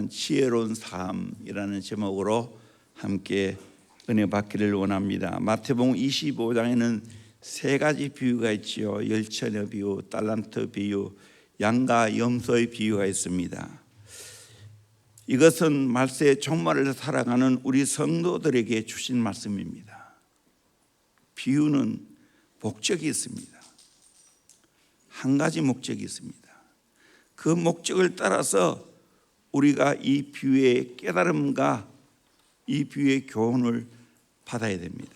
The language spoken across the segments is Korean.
비유하는 지혜로운 삶이라는 제목으로 함께 은혜 받기를 원합니다. 마태복음 25장에는 세 가지 비유가 있지요. 열처녀 비유, 달란트 비유, 양과 염소의 비유가 있습니다. 이것은 말세의 종말을 살아가는 우리 성도들에게 주신 말씀입니다. 비유는 목적이 있습니다. 한 가지 목적이 있습니다. 그 목적을 따라서 우리가 이 비유의 깨달음과 이 비유의 교훈을 받아야 됩니다.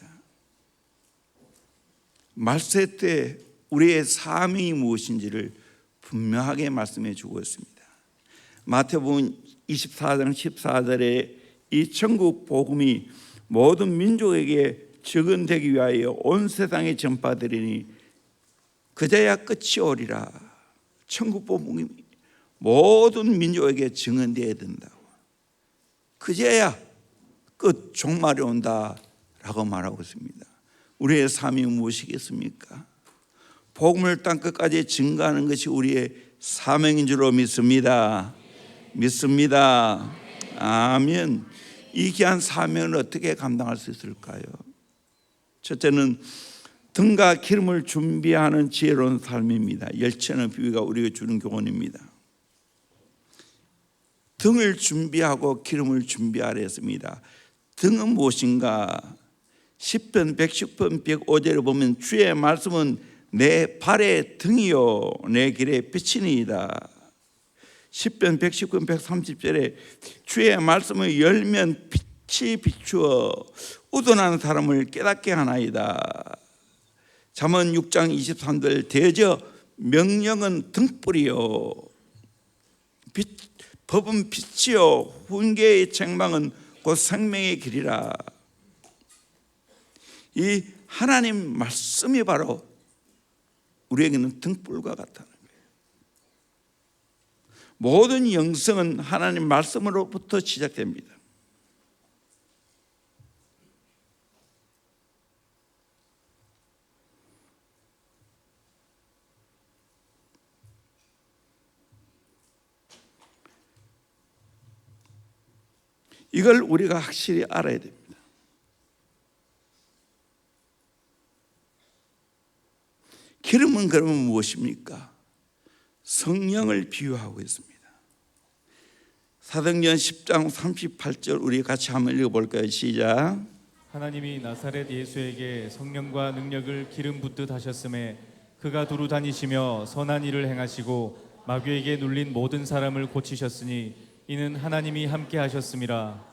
말세 때 우리의 사명이 무엇인지를 분명하게 말씀해 주고 있습니다. 마태복음 24장 14절에 이 천국 복음이 모든 민족에게 증언되기 위하여 온 세상에 전파되리니 그제야 끝이 오리라. 천국 복음이 모든 민족에게 증언되어야 된다고. 그제야 끝, 종말이 온다라고 말하고 있습니다. 우리의 삶이 무엇이겠습니까? 복음을 땅 끝까지 증거하는 것이 우리의 사명인 줄로 믿습니다. 믿습니다. 아멘. 이 귀한 사명을 어떻게 감당할 수 있을까요? 첫째는 등과 기름을 준비하는 지혜로운 삶입니다. 열처녀 비유가 우리에게 주는 교훈입니다. 등을 준비하고 기름을 준비하라 했습니다. 등은 무엇인가? 시편 110편 105절에 보면 주의 말씀은 내 발의 등이요 내 길의 빛이니이다. 시편 119편 130절에 주의 말씀을 열면 빛이 비추어 우둔한 사람을 깨닫게 하나이다. 잠언 6장 23절 대저 명령은 등불이요 법은 빛이요 훈계의 책망은 곧 생명의 길이라. 이 하나님 말씀이 바로 우리에게는 등불과 같다는 거예요. 모든 영성은 하나님 말씀으로부터 시작됩니다. 이걸 우리가 확실히 알아야 됩니다. 기름은 그러면 무엇입니까? 성령을 비유하고 있습니다. 사도행전 10장 38절 우리 같이 한번 읽어볼까요? 시작. 하나님이 나사렛 예수에게 성령과 능력을 기름 붓듯 하셨음에 그가 두루 다니시며 선한 일을 행하시고 마귀에게 눌린 모든 사람을 고치셨으니 이는 하나님이 함께 하셨음이라.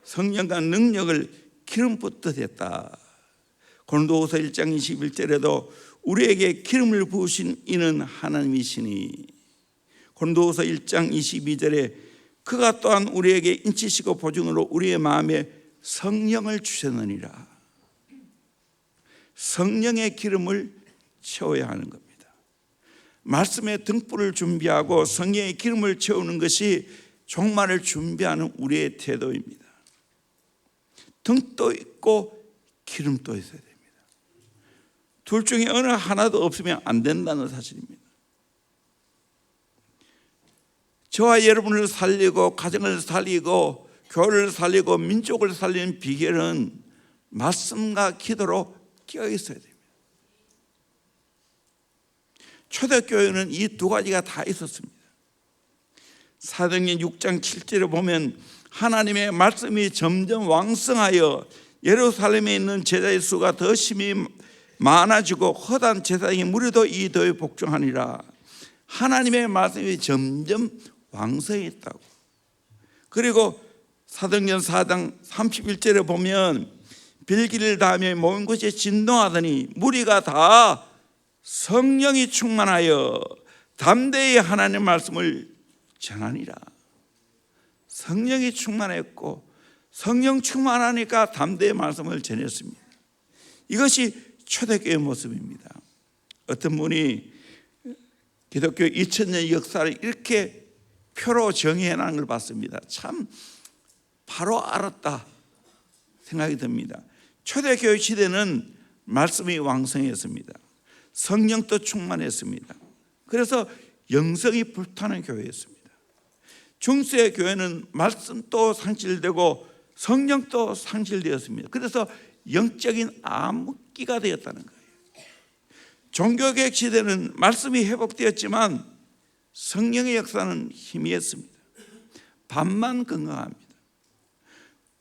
성령과 능력을 기름 붓듯 했다. 고린도후서 1장 21절에도 우리에게 기름을 부으신 이는 하나님이시니, 고린도후서 1장 22절에 그가 또한 우리에게 인치시고 보증으로 우리의 마음에 성령을 주셨느니라. 성령의 기름을 채워야 하는 겁니다. 말씀의 등불을 준비하고 성령의 기름을 채우는 것이 종말을 준비하는 우리의 태도입니다. 등도 있고 기름도 있어야 됩니다. 둘 중에 어느 하나도 없으면 안 된다는 사실입니다. 저와 여러분을 살리고 가정을 살리고 교회를 살리고 민족을 살리는 비결은 말씀과 기도로 끼어 있어야 됩니다. 초대교회는 이 두 가지가 다 있었습니다. 사도행전 6장 7절에 보면 하나님의 말씀이 점점 왕성하여 예루살렘에 있는 제자의 수가 더 심히 많아지고 허다한 제사장의 무리도 이 도에 복종하니라. 하나님의 말씀이 점점 왕성했다고. 그리고 사도행전 4장 31절에 보면 빌기를 다음에 모인 곳에 진동하더니 무리가 다 성령이 충만하여 담대히 하나님의 말씀을 전하니라. 성령이 충만했고 성령 충만하니까 담대히 말씀을 전했습니다. 이것이 초대교회의 모습입니다. 어떤 분이 기독교 2000년 역사를 이렇게 표로 정의해놓은 걸 봤습니다. 참 바로 알았다 생각이 듭니다. 초대교회 시대는 말씀이 왕성했습니다. 성령도 충만했습니다. 그래서 영성이 불타는 교회였습니다. 중세 교회는 말씀도 상실되고 성령도 상실되었습니다. 그래서 영적인 암흑기가 되었다는 거예요. 종교개혁 시대는 말씀이 회복되었지만 성령의 역사는 희미했습니다. 반만 건강합니다.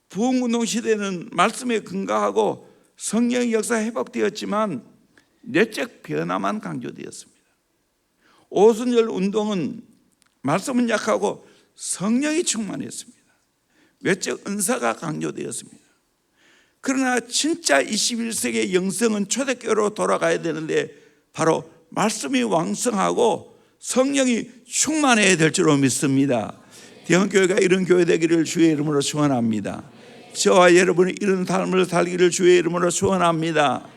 부흥운동 시대는 말씀에 건강하고 성령의 역사 회복되었지만 내적 변화만 강조되었습니다. 오순절 운동은 말씀은 약하고 성령이 충만했습니다. 외적 은사가 강조되었습니다. 그러나 진짜 21세기의 영성은 초대교회로 돌아가야 되는데 바로 말씀이 왕성하고 성령이 충만해야 될 줄로 믿습니다. 대형교회가 이런 교회 되기를 주의 이름으로 축원합니다. 저와 여러분이 이런 삶을 살기를 주의 이름으로 축원합니다.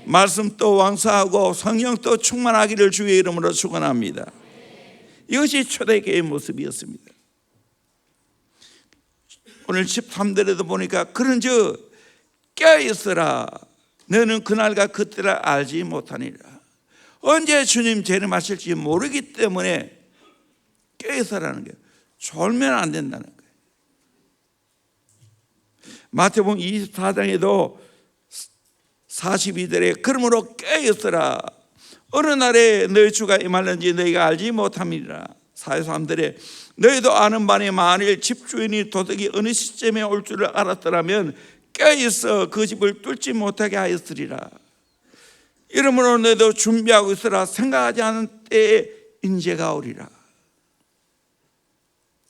말씀도 왕성하고 성령도 충만하기를 주의 이름으로 축원합니다. 이것이 초대교회의 모습이었습니다. 오늘 13절에도 보니까 그런즉 깨어있으라 너는 그날과 그때를 알지 못하니라. 언제 주님 재림하실지 모르기 때문에 깨어있으라는 거예요. 졸면 안 된다는 거예요. 마태복음 24장에도 42절에 그러므로 깨어있으라 어느 날에 너희 주가 임할는지 너희가 알지 못함이라. 43절에 너희도 아는 바니 만일 집주인이 도둑이 어느 시점에 올 줄을 알았더라면 깨어있어 그 집을 뚫지 못하게 하였으리라. 이러므로 너희도 준비하고 있으라. 생각하지 않은 때에 인재가 오리라.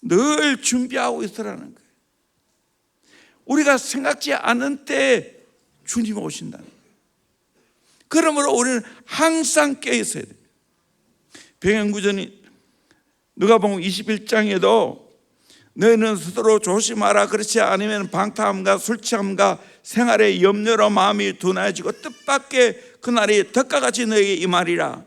늘 준비하고 있으라는 거예요. 우리가 생각지 않은 때에 주님 오신다는 거예요. 그러므로 우리는 항상 깨어있어야 돼요. 병행구전이 누가복음 21장에도 너희는 스스로 조심하라. 그렇지 않으면 방탕함과 술취함과 생활의 염려로 마음이 둔해지고 뜻밖의 그날이 덕과 같이 너희에게 임하리라.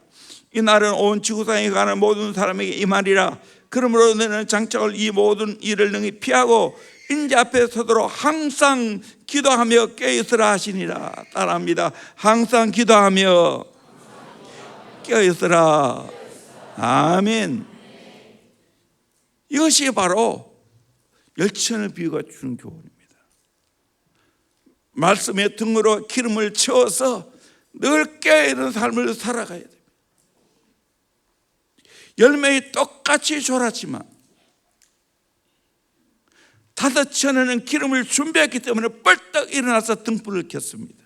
이 날은 온 지구상에 가는 모든 사람에게 임하리라. 그러므로 너희는 장차올 이 모든 일을 능히 피하고 인자 앞에 서도록 항상 기도하며 깨어있으라 하시니라. 따라합니다. 항상 기도하며 깨어있으라. 아멘. 이것이 바로 열천의 비유가 주는 교훈입니다. 말씀의 등으로 기름을 채워서 늘 깨어있는 삶을 살아가야 됩니다. 열매이 똑같이 졸았지만 5천에는 기름을 준비했기 때문에 벌떡 일어나서 등불을 켰습니다.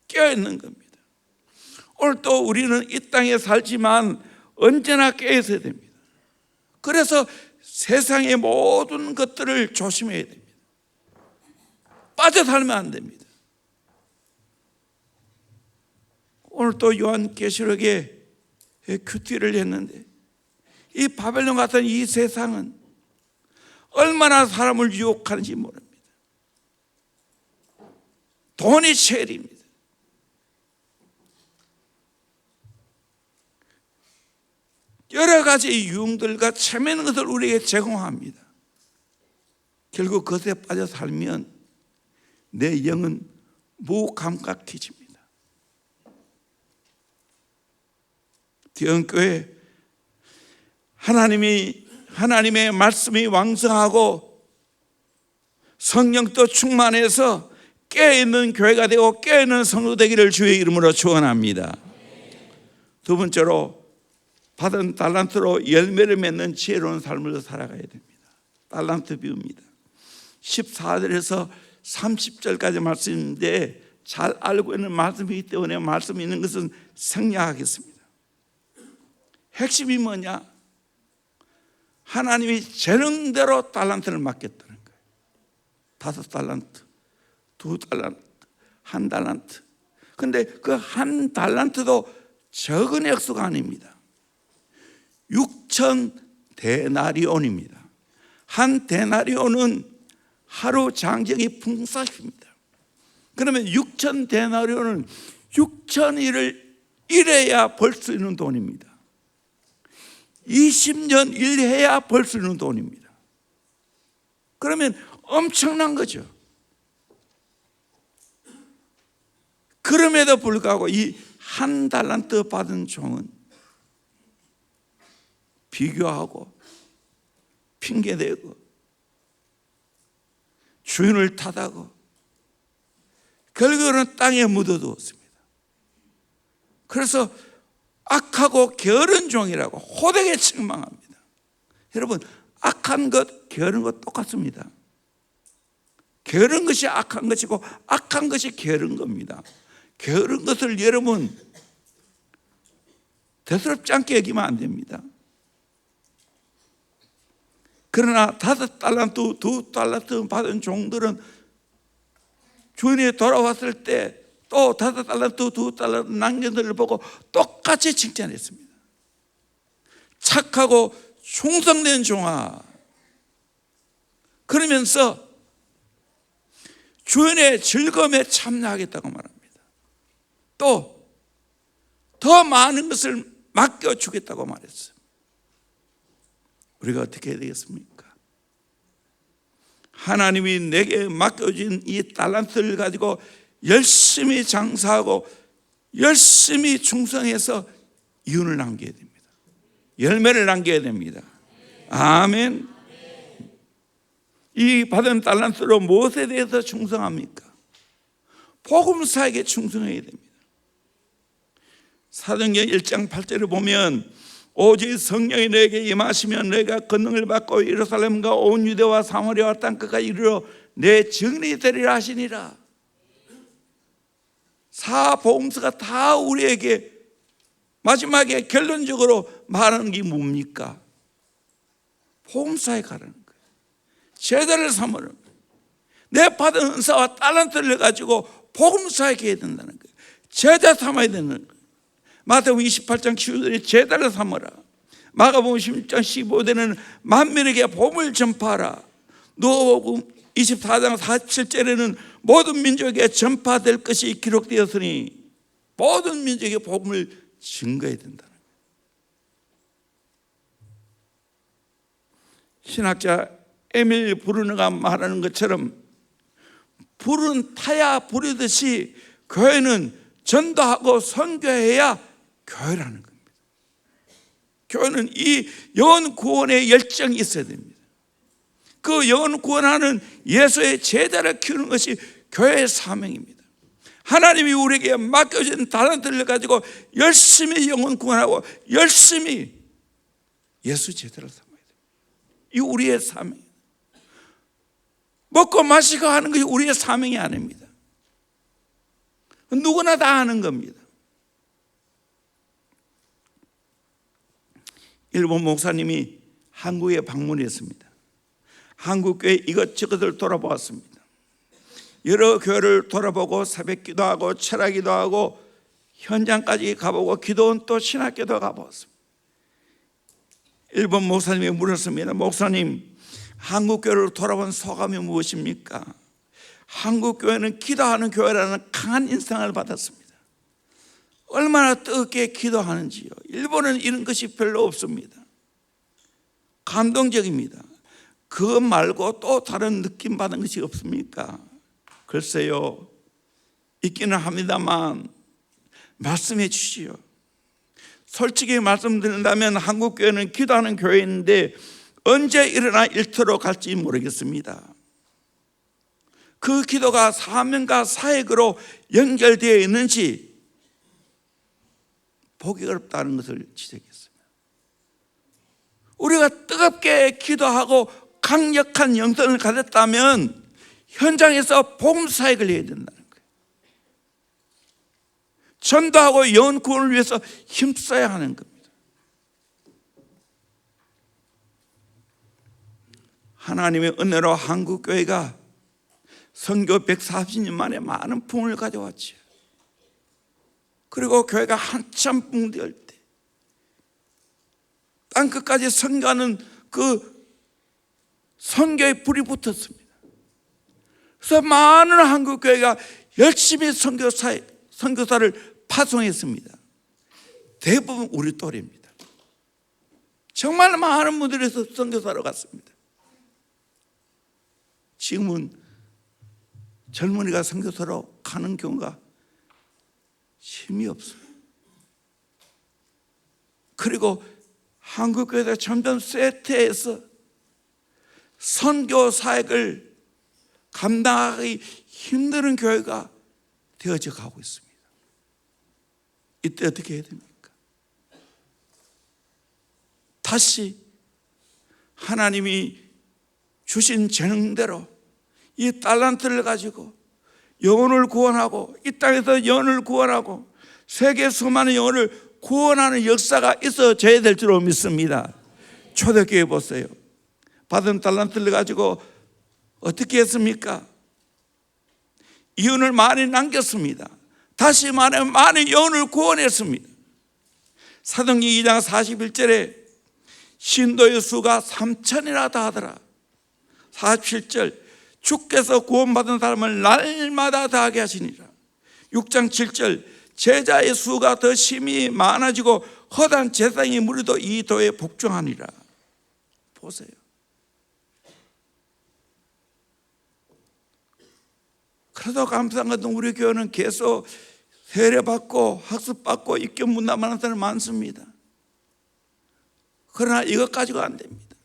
깨어있는 겁니다. 오늘 또 우리는 이 땅에 살지만 언제나 깨어있어야 됩니다. 그래서 세상의 모든 것들을 조심해야 됩니다. 빠져 살면 안 됩니다. 오늘 또 요한계시록에 큐티를 했는데 이 바벨론 같은 이 세상은 얼마나 사람을 유혹하는지 모릅니다. 돈이 최일입니다. 여러 가지 유흥들과 체면한 것을 우리에게 제공합니다. 결국 그것에 빠져 살면 내 영은 무감각해집니다. 대형교회 하나님의 말씀이 왕성하고 성령도 충만해서 깨어있는 교회가 되고 깨어있는 성도 되기를 주의 이름으로 축원합니다. 두 번째로 받은 달란트로 열매를 맺는 지혜로운 삶을 살아가야 됩니다. 달란트 비유입니다. 14절에서 30절까지 말씀인데 잘 알고 있는 말씀이기 때문에 말씀이 있는 것은 생략하겠습니다. 핵심이 뭐냐? 하나님이 재능대로 달란트를 맡겼다는 거예요. 5달란트, 2달란트, 1달란트. 근데 그 1달란트도 적은 액수가 아닙니다. 6천 데나리온입니다. 한 데나리온은 하루 장정이 풍사입니다. 그러면 6천 데나리온은 6천 일을 일해야 벌 수 있는 돈입니다. 20년 일해야 벌 수 있는 돈입니다. 그러면 엄청난 거죠. 그럼에도 불구하고 이 1달란트 받은 종은 비교하고 핑계대고 주인을 탓하고 결국은 땅에 묻어두었습니다. 그래서 악하고 게으른 종이라고 호되게 책망합니다. 여러분, 악한 것, 게으른 것 똑같습니다. 게으른 것이 악한 것이고 악한 것이 게으른 겁니다. 게으른 것을 여러분 대수롭지 않게 여기면 안 됩니다. 그러나 5달란트, 2달란트 받은 종들은 주인이 돌아왔을 때 또 5달란트, 2달란트 남긴 것을 보고 똑같이 칭찬했습니다. 착하고 충성된 종아. 그러면서 주인의 즐거움에 참여하겠다고 말합니다. 또 더 많은 것을 맡겨주겠다고 말했어요. 우리가 어떻게 해야 되겠습니까? 하나님이 내게 맡겨진 이 달란트를 가지고 열심히 장사하고 열심히 충성해서 이윤을 남겨야 됩니다. 열매를 남겨야 됩니다. 아멘. 이 받은 달란트로 무엇에 대해서 충성합니까? 복음사에게 충성해야 됩니다. 사도행전 1장 8절을 보면 오직 성령이 너에게 임하시면 너희가 권능을 받고 예루살렘과 온 유대와 사마리아와 땅끝까지 이르러 내 증인이 되리라 하시니라. 사복음서가 다 우리에게 마지막에 결론적으로 말하는 게 뭡니까? 복음사에 가라는 거예요. 제자를 삼으라는 거예요. 내 받은 은사와 달란트를 가지고 복음사에 가야 된다는 거예요. 제자 삼아야 되는 거예요. 마태복음 28장 15절에 제자를 삼으라. 마가복음 16장 15절에는 만민에게 복음을 전파하라. 누가복음 24장 47절에는 모든 민족에게 전파될 것이 기록되었으니 모든 민족에게 복음을 증거해야 된다는 거예요. 신학자 에밀 브루너가 말하는 것처럼 불은 타야 부르듯이 교회는 전도하고 선교해야 교회라는 겁니다. 교회는 이 영혼 구원의 열정이 있어야 됩니다. 그 영혼 구원하는 예수의 제자를 키우는 것이 교회의 사명입니다. 하나님이 우리에게 맡겨진 달란트를 가지고 열심히 영혼 구원하고 열심히 예수 제자를 삼아야 됩니다. 이 우리의 사명입니다. 먹고 마시고 하는 것이 우리의 사명이 아닙니다. 누구나 다 하는 겁니다. 일본 목사님이 한국에 방문했습니다. 한국 교회 이것저것을 돌아보았습니다. 여러 교회를 돌아보고 새벽 기도하고 철학 기도하고 현장까지 가보고 기도원 또 신학교도 가보았습니다. 일본 목사님이 물었습니다. 목사님, 한국 교회를 돌아본 소감이 무엇입니까? 한국 교회는 기도하는 교회라는 강한 인상을 받았습니다. 얼마나 뜨겁게 기도하는지요. 일본은 이런 것이 별로 없습니다. 감동적입니다. 그것 말고 또 다른 느낌 받은 것이 없습니까? 글쎄요, 있기는 합니다만 말씀해 주시오. 솔직히 말씀드린다면 한국 교회는 기도하는 교회인데 언제 일어나 일터로 갈지 모르겠습니다. 그 기도가 사명과 사역으로 연결되어 있는지 보기 어렵다는 것을 지적했습니다. 우리가 뜨겁게 기도하고 강력한 영성을 가졌다면 현장에서 복음 사역을 해야 된다는 거예요. 전도하고 영혼 구원을 위해서 힘써야 하는 겁니다. 하나님의 은혜로 한국교회가 선교 140년 만에 많은 부흥을 가져왔죠. 그리고 교회가 한참 붕대할 때 땅끝까지 선교하는 그 선교의 불이 붙었습니다. 그래서 많은 한국교회가 열심히 선교사를 파송했습니다. 대부분 우리 또래입니다. 정말 많은 분들이 선교사로 갔습니다. 지금은 젊은이가 선교사로 가는 경우가 힘이 없어요. 그리고 한국교회가 점점 쇠퇴해서 선교 사역을 감당하기 힘든 교회가 되어져 가고 있습니다. 이때 어떻게 해야 됩니까? 다시 하나님이 주신 재능대로 이 달란트를 가지고 영혼을 구원하고 이 땅에서 영혼을 구원하고 세계 수많은 영혼을 구원하는 역사가 있어져야 될 줄로 믿습니다. 초대교회 보세요. 받은 달란트를 가지고 어떻게 했습니까? 이윤을 많이 남겼습니다. 다시 말하면 많은 영혼을 구원했습니다. 사도행전 2장 41절에 신도의 수가 3,000이나 다 하더라. 47절 주께서 구원받은 사람을 날마다 다하게 하시니라. 6장 7절 제자의 수가 더 심히 많아지고 허다한 제사장의 무리도 이 도에 복종하니라. 보세요. 그래도 감사한 것은 우리 교회는 계속 세례받고 학습받고 입견 문담하는 사람이 많습니다. 그러나 이것 가지고 안 됩니다.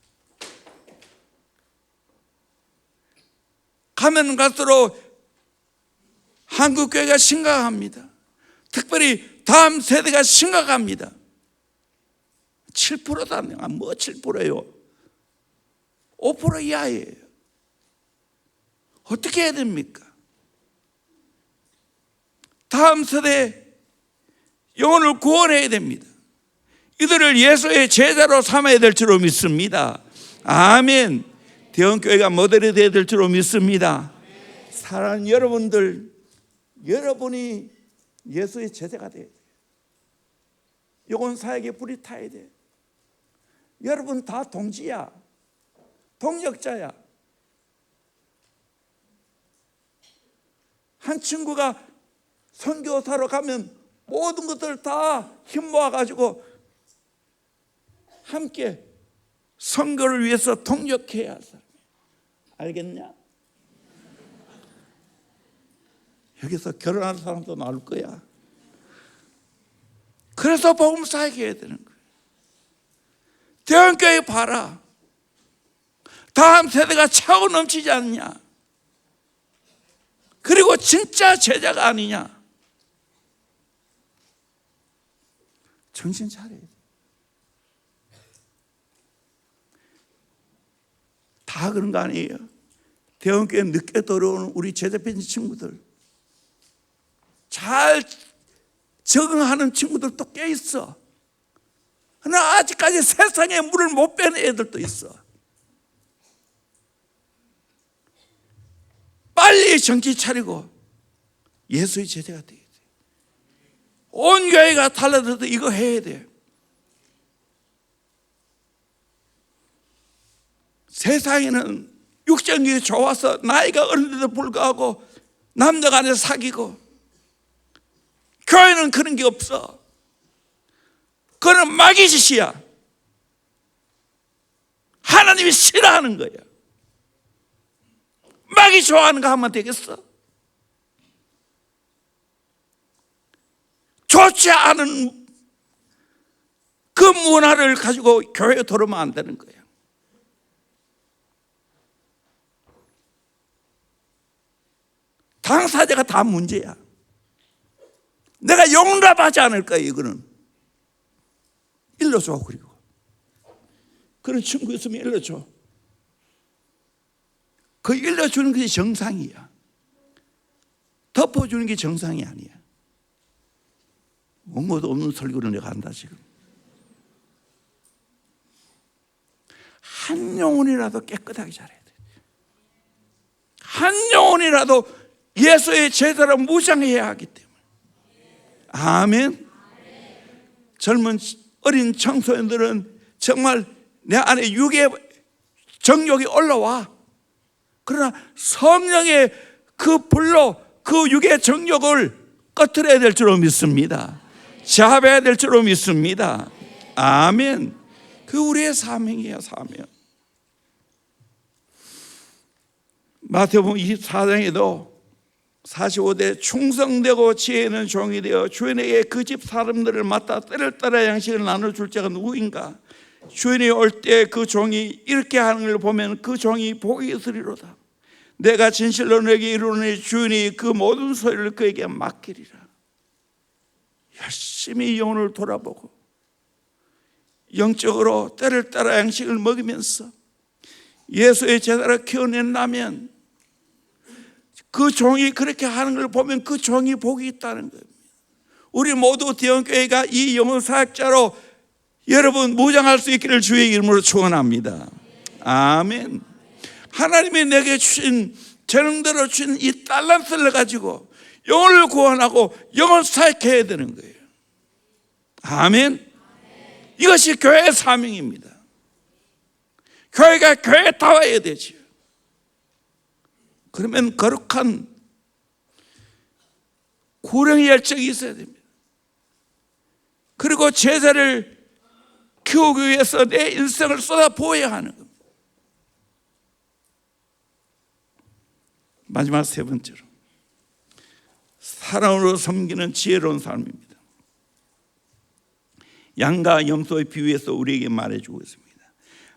가면 갈수록 한국교회가 심각합니다. 특별히 다음 세대가 심각합니다. 7%도 안 돼요. 뭐 7%예요? 5% 이하예요. 어떻게 해야 됩니까? 다음 세대 영혼을 구원해야 됩니다. 이들을 예수의 제자로 삼아야 될 줄로 믿습니다. 아멘. 대형교회가 모델이 되어야 될 줄로 믿습니다. 사랑하는 여러분들, 여러분이 예수의 제자가 돼야 돼요. 영혼 사역에 불이 타야 돼요. 여러분 다 동지야, 동역자야. 한 친구가 선교사로 가면 모든 것들 다 힘 모아가지고 함께 선교를 위해서 동역해야 할 사람. 알겠냐? 여기서 결혼하는 사람도 나올 거야. 그래서 복음 사역해야 되는 거예요. 대형교회 봐라. 다음 세대가 차고 넘치지 않냐? 그리고 진짜 제자가 아니냐? 정신 차려야 돼. 다 그런 거 아니에요. 대형교회 늦게 들어오는 우리 제자편 친구들, 잘 적응하는 친구들도 꽤 있어. 그러나 아직까지 세상에 물을 못 빼는 애들도 있어. 빨리 정신 차리고 예수의 제자가 돼야 돼. 온 교회가 달라들어도 이거 해야 돼. 세상에는 육정이 좋아서 나이가 어른데도 불구하고 남녀 간에 사귀고, 교회는 그런 게 없어. 그건 마귀짓이야. 하나님이 싫어하는 거야. 마귀 좋아하는 거 하면 되겠어? 좋지 않은 그 문화를 가지고 교회에 들어오면 안 되는 거야. 당사자가 다 문제야. 내가 용납하지 않을 거야. 이거는 일러줘. 그리고 그런 친구 있으면 일러줘. 그 일러주는 것이 정상이야. 덮어주는 게 정상이 아니야. 뭔가도 없는 설교를 내가 한다 지금. 한 영혼이라도 깨끗하게 잘해야 돼. 한 영혼이라도 예수의 제자로 무장해야 하기 때문에. 아멘. 젊은 어린 청소년들은 정말 내 안에 육의 정욕이 올라와. 그러나 성령의 그 불로 그 육의 정욕을 꺼트려야 될 줄로 믿습니다. 잡아야 될 줄로 믿습니다. 아멘. 그 우리의 사명이에요. 사명. 마태복음 24장에도 45대 충성되고 지혜 있는 종이 되어 주인에게 그 집 사람들을 맡아 때를 따라 양식을 나눠줄 자가 누구인가? 주인이 올 때 그 종이 이렇게 하는 걸 보면 그 종이 복이 있으리로다. 내가 진실로 너에게 이르노니 주인이 그 모든 소유를 그에게 맡기리라. 열심히 영혼을 돌아보고 영적으로 때를 따라 양식을 먹이면서 예수의 제자를 키워낸다면 그 종이 그렇게 하는 걸 보면 그 종이 복이 있다는 거예요. 우리 모두 대형교회가 이 영혼 사역자로 여러분 무장할 수 있기를 주의 이름으로 축원합니다. 아멘. 하나님이 내게 주신 재능대로 주신 이 달란트를 가지고 영혼을 구원하고 영혼 사역해야 되는 거예요. 아멘. 이것이 교회의 사명입니다. 교회가 교회다워야 되죠. 그러면 거룩한 구령의 열정이 있어야 됩니다. 그리고 제자를 키우기 위해서 내 인생을 쏟아부어야 하는 겁니다. 마지막 세 번째로, 사랑으로 섬기는 지혜로운 삶입니다. 양과 염소의 비유에서 우리에게 말해주고 있습니다.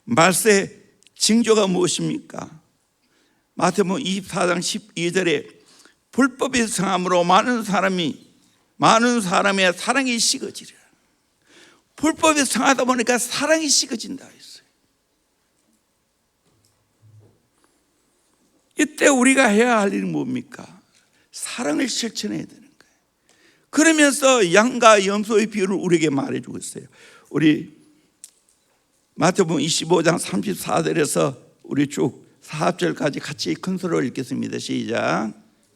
말세의 징조가 무엇입니까? 마태복음 24장 12절에 불법이 성함으로 많은 사람의 사랑이 식어지리라. 불법이 성하다 보니까 사랑이 식어진다 했어요. 이때 우리가 해야 할 일은 뭡니까? 사랑을 실천해야 되는 거예요. 그러면서 양과 염소의 비유를 우리에게 말해주고 있어요. 우리 마태복음 25장 34절에서 우리 쭉 4절까지 같이 큰 소리로 읽겠습니다. 시작.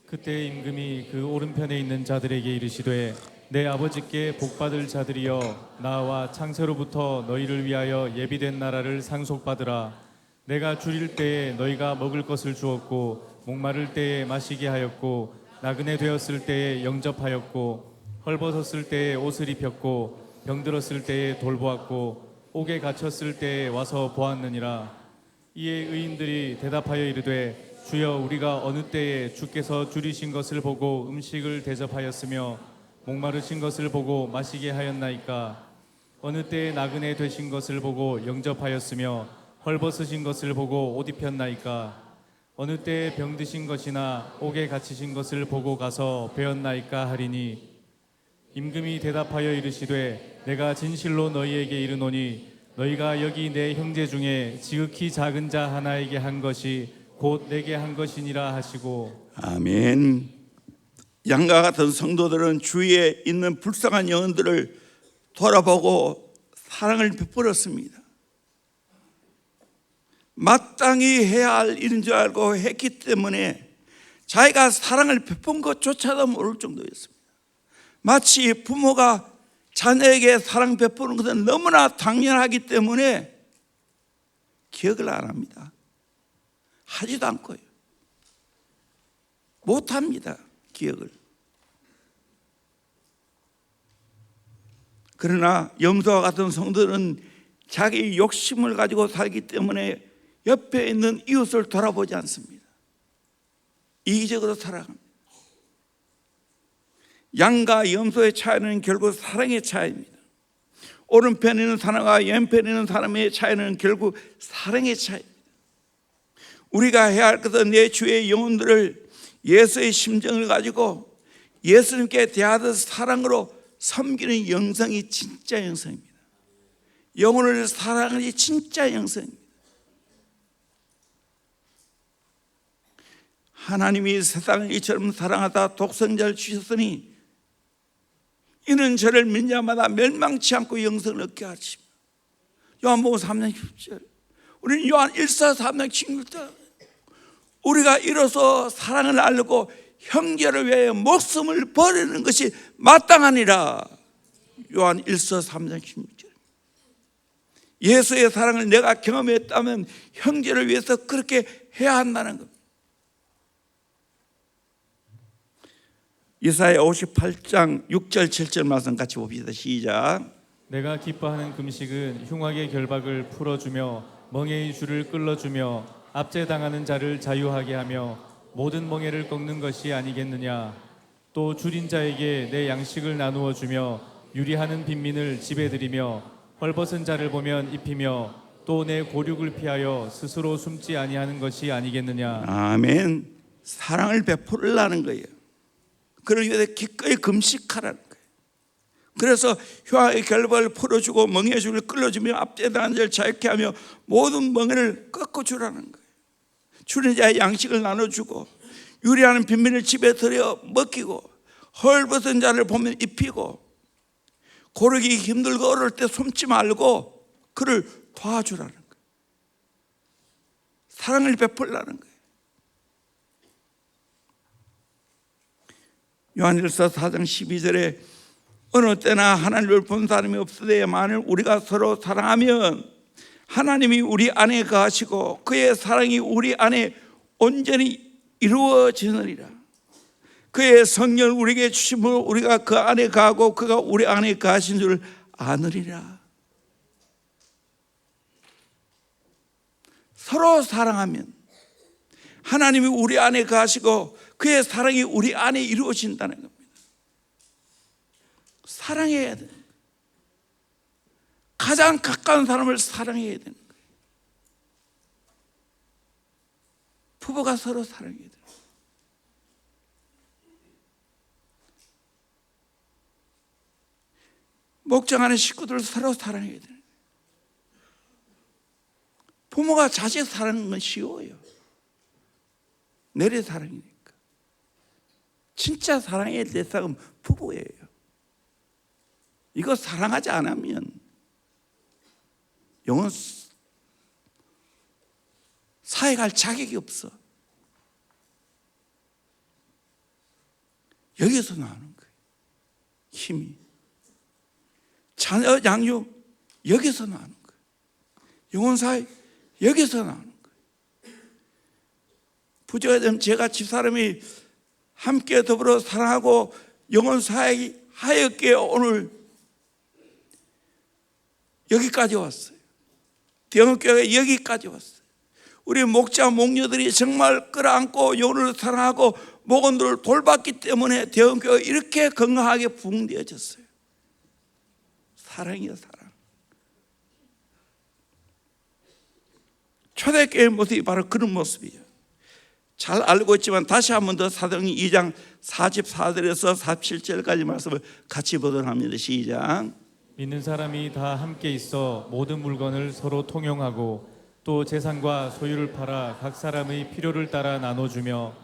그때 임금이 그 오른편에 있는 자들에게 이르시되 내 아버지께 복받을 자들이여 나와 창세로부터 너희를 위하여 예비된 나라를 상속받으라. 내가 줄일 때에 너희가 먹을 것을 주었고 목마를 때에 마시게 하였고 나그네 되었을 때에 영접하였고 헐벗었을 때에 옷을 입혔고 병들었을 때에 돌보았고 옥에 갇혔을 때에 와서 보았느니라. 이에 의인들이 대답하여 이르되 주여 우리가 어느 때에 주께서 줄이신 것을 보고 음식을 대접하였으며 목마르신 것을 보고 마시게 하였나이까. 어느 때에 나그네 되신 것을 보고 영접하였으며 헐벗으신 것을 보고 옷 입혔나이까. 어느 때에 병드신 것이나 옥에 갇히신 것을 보고 가서 배웠나이까 하리니 임금이 대답하여 이르시되 내가 진실로 너희에게 이르노니 너희가 여기 내 형제 중에 지극히 작은 자 하나에게 한 것이 곧 내게 한 것이니라 하시고. 아멘. 양과 같은 성도들은 주위에 있는 불쌍한 영혼들을 돌아보고 사랑을 베풀었습니다. 마땅히 해야 할 일인 줄 알고 했기 때문에 자기가 사랑을 베푼 것조차도 모를 정도였습니다. 마치 부모가 자녀에게 사랑 베푸는 것은 너무나 당연하기 때문에 기억을 안 합니다. 하지도 않고요. 못합니다. 기억을. 그러나 염소와 같은 성도는 자기 욕심을 가지고 살기 때문에 옆에 있는 이웃을 돌아보지 않습니다. 이기적으로 살아갑니다. 양과 염소의 차이는 결국 사랑의 차이입니다. 오른편에 있는 사람과 왼편에 있는 사람의 차이는 결국 사랑의 차이입니다. 우리가 해야 할 것은 내 주의 영혼들을 예수의 심정을 가지고 예수님께 대하듯 사랑으로 섬기는 영성이 진짜 영성입니다. 영혼을 사랑하는 진짜 영성입니다. 하나님이 세상을 이처럼 사랑하다 독생자를 주셨으니 이는 저를 믿는 자마다 멸망치 않고 영생을 얻게 하시며. 요한복음 3장 10절. 우리는 요한 1서 3장 16절. 우리가 이로써 사랑을 알고 형제를 위하여 목숨을 버리는 것이 마땅하니라. 요한 1서 3장 16절. 예수의 사랑을 내가 경험했다면 형제를 위해서 그렇게 해야 한다는 겁니다. 이사야 58장 6절 7절 말씀 같이 봅시다. 시작. 내가 기뻐하는 금식은 흉악의 결박을 풀어주며 멍에의 줄을 끌어주며 압제당하는 자를 자유하게 하며 모든 멍에를 꺾는 것이 아니겠느냐. 또 줄인 자에게 내 양식을 나누어 주며 유리하는 빈민을 집에 들이며 헐벗은 자를 보면 입히며 또 내 고륙을 피하여 스스로 숨지 아니하는 것이 아니겠느냐. 아멘. 사랑을 베풀으라는 거예요. 그러기 위해 기꺼이 금식하라는 거예요. 그래서 흉악의 결박을 풀어주고 멍에의 줄을 끌어주며 앞제당한 자를 자유케 하며 모든 멍에를 꺾어주라는 거예요. 줄인 자의 양식을 나눠주고 유리하는 빈민을 집에 들여 먹이고 헐벗은 자를 보면 입히고 고르기 힘들고 어려울 때 숨지 말고 그를 도와주라는 거예요. 사랑을 베풀라는 거예요. 요한일서 4장 12절에 어느 때나 하나님을 본 사람이 없으되 만일 우리가 서로 사랑하면 하나님이 우리 안에 거하시고 그의 사랑이 우리 안에 온전히 이루어지느니라. 그의 성령을 우리에게 주심으로 우리가 그 안에 거하고 그가 우리 안에 거하신 줄 아느니라. 서로 사랑하면 하나님이 우리 안에 거하시고 그의 사랑이 우리 안에 이루어진다는 겁니다. 사랑해야 돼요. 가장 가까운 사람을 사랑해야 되는 거예요. 부부가 서로 사랑해야 돼요. 목장하는 식구들 서로 사랑해야 돼요. 부모가 자식 사랑하는 건 쉬워요. 내래 사랑이니까. 진짜 사랑의 대상은 부부예요. 이거 사랑하지 않으면 영혼 사회 갈 자격이 없어. 여기서 나오는 거예요. 힘이. 자녀 양육 여기서 나오는 거예요. 영혼 사회 여기서 나오는 거예요. 부자가 되면 제가 집사람이 함께 더불어 사랑하고 영혼 사회 하였기에 오늘 여기까지 왔어요. 대형교회가 여기까지 왔어요. 우리 목자 목녀들이 정말 끌어안고 영혼을 사랑하고 목원들을 돌봤기 때문에 대형교회가 이렇게 건강하게 부흥되어졌어요. 사랑이요, 사랑. 초대교회의 모습이 바로 그런 모습이에요. 잘 알고 있지만 다시 한 번 더 사도행전 2장 44절에서 47절까지 말씀을 같이 보도록 합니다. 시작. 믿는 사람이 다 함께 있어 모든 물건을 서로 통용하고 또 재산과 소유를 팔아 각 사람의 필요를 따라 나눠주며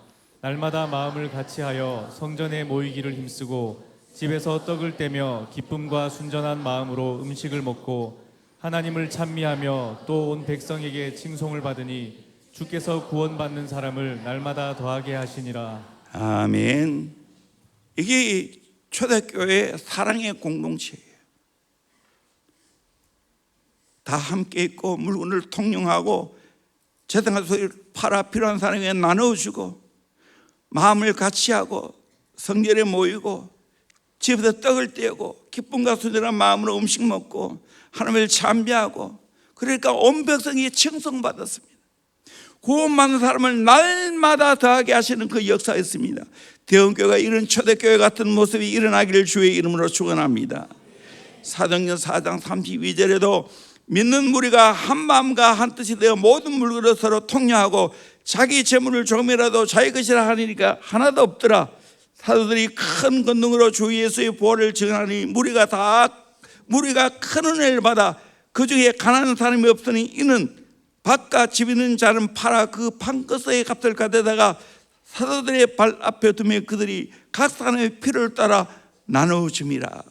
날마다 마음을 같이하여 성전에 모이기를 힘쓰고 집에서 떡을 떼며 기쁨과 순전한 마음으로 음식을 먹고 하나님을 찬미하며 또 온 백성에게 칭송을 받으니 주께서 구원받는 사람을 날마다 더하게 하시니라. 아멘. 이게 초대교회의 사랑의 공동체예요. 다 함께 있고 물건을 통용하고 재산과 소유를 팔아 필요한 사람에게 나눠주고 마음을 같이 하고 성전에 모이고 집에서 떡을 떼고 기쁨과 순전한 마음으로 음식 먹고 하나님을 찬미하고 그러니까 온 백성이 칭송받았습니다. 구원받는 사람을 날마다 더하게 하시는 그 역사였습니다. 대형교회가 이런 초대교회 같은 모습이 일어나기를 주의 이름으로 축원합니다. 사도행전 4장 32절에도 믿는 무리가 한 마음과 한 뜻이 되어 모든 물건을 서로 통용하고 자기 재물을 조금이라도 자기 것이라 하니까 하나도 없더라. 사도들이 큰 권능으로 주 예수의 부활을 증언하니 무리가 큰 은혜를 받아 그 중에 가난한 사람이 없으니 이는 밭과 집 있는 자는 팔아 그 판것의 값을 가져다가 사도들의 발 앞에 두며 그들이 각 사람의 필요를 따라 나누어줍니다.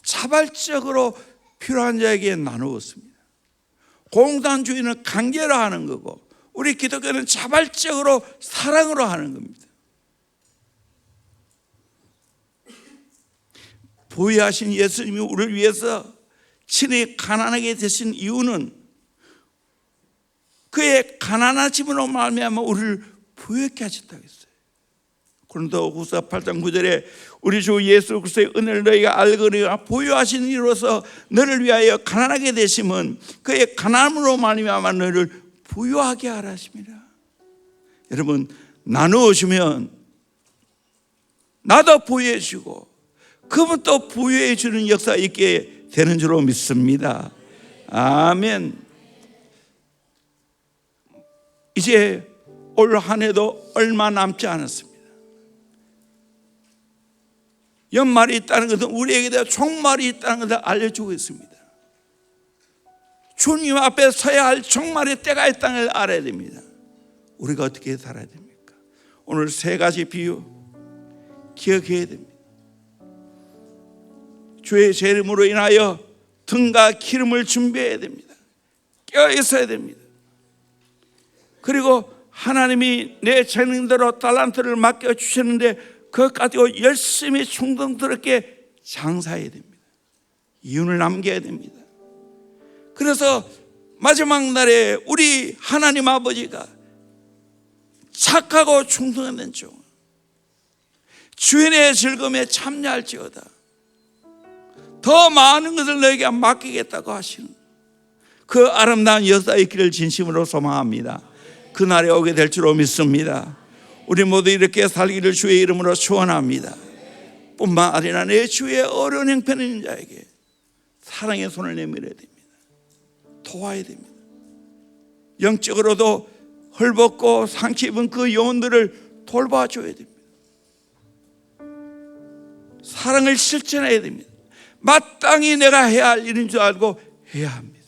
자발적으로 필요한 자에게 나누었습니다. 공산주의는 강제로 하는 거고 우리 기독교는 자발적으로 사랑으로 하는 겁니다. 부유하신 예수님이 우리를 위해서 친히 가난하게 되신 이유는 그의 가난하심으로 말미암아 우리를 부유하게 하셨다고 했어요. 고린도후서 8장 9절에 우리 주 예수 그리스도의 은혜를 너희가 알거니와 부유하신 이로서 너를 위하여 가난하게 되심은 그의 가난함으로 말미암아 너를 부유하게 하라 하십니다. 여러분 나누어 주면 나도 부유해 주고 그분 또 부유해 주는 역사 있게 되는 줄로 믿습니다. 아멘. 이제 올 한 해도 얼마 남지 않았습니다. 연말이 있다는 것은 우리에게 종말이 있다는 것을 알려주고 있습니다. 주님 앞에 서야 할 종말의 때가 있다는 걸 알아야 됩니다. 우리가 어떻게 살아야 됩니까? 오늘 세 가지 비유 기억해야 됩니다. 주의 제 이름으로 인하여 등과 기름을 준비해야 됩니다. 깨어 있어야 됩니다. 그리고 하나님이 내 재능대로 달란트를 맡겨주셨는데 그것 가지고 열심히 충동스럽게 장사해야 됩니다. 이윤을 남겨야 됩니다. 그래서 마지막 날에 우리 하나님 아버지가 착하고 충성된 종 주인의 즐거움에 참여할지어다 더 많은 것을 너에게 맡기겠다고 하시는 그 아름다운 역사의 길을 진심으로 소망합니다. 그날에 오게 될 줄로 믿습니다. 우리 모두 이렇게 살기를 주의 이름으로 축원합니다. 뿐만 아니라 내 주의 어려운 형편을 있는 자에게 사랑의 손을 내밀어야 됩니다. 도와야 됩니다. 영적으로도 헐벗고 상처 입은 그 영혼들을 돌봐줘야 됩니다. 사랑을 실천해야 됩니다. 마땅히 내가 해야 할 일인 줄 알고 해야 합니다.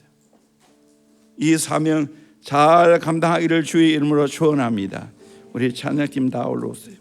이 사명 잘 감당하기를 주의 이름으로 축원합니다. 우리 찬양팀 다 올라오세요.